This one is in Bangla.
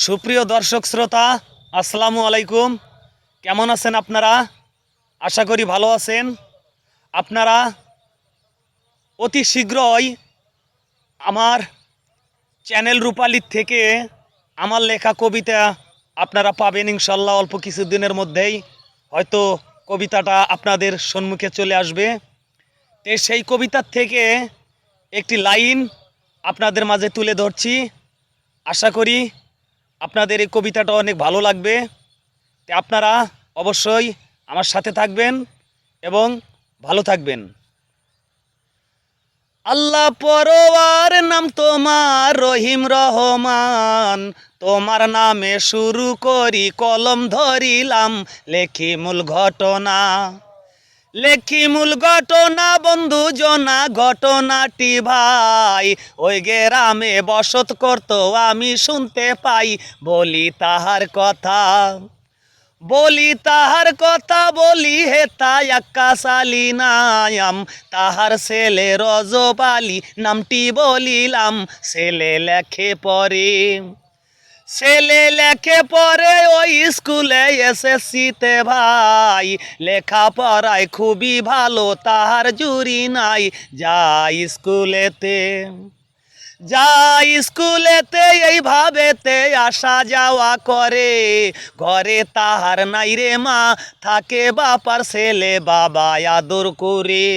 সুপ্রিয় দর্শক শ্রোতা, আসসালামু আলাইকুম। কেমন আছেন আপনারা? আশা করি ভালো আছেন। আপনারা অতি শীঘ্রই আমার চ্যানেল রূপালীর থেকে আমার লেখা কবিতা আপনারা পাবেন ইনশাল্লাহ। অল্প কিছুদিনের মধ্যেই হয়তো কবিতাটা আপনাদের সম্মুখে চলে আসবে। তো সেই কবিতার থেকে একটি লাইন আপনাদের মাঝে তুলে ধরছি। আশা করি আপনাদের এই কবিতাটা অনেক ভালো লাগবে। তো আপনারা অবশ্যই আমার সাথে থাকবেন এবং ভালো থাকবেন। আল্লাহ পরওয়ার নাম তোমার রহিম রহমান, তোমার নামে শুরু করি কলম ধরিলাম, লেখি মূল ঘটনা বন্ধু জনা ঘটনাটি ভাই, ওই গ্রামে বসত করতো আমি শুনতে পাই, বলি হেতা আকাশ আলী নায়াম, তাহার ছেলে রজব আলী নামটি বলিলাম, ছেলে লেখে পরে ওই স্কুলে এসএসসিতে ভাই, লেখাপড়ায় খুবই ভালো তাহার জুরি নাই, স্কুলেতে এইভাবেতে আসা যাওয়া করে, ঘরে তাহার নাই রে মা, থাকে বাপার ছেলে বাবা আদর করে।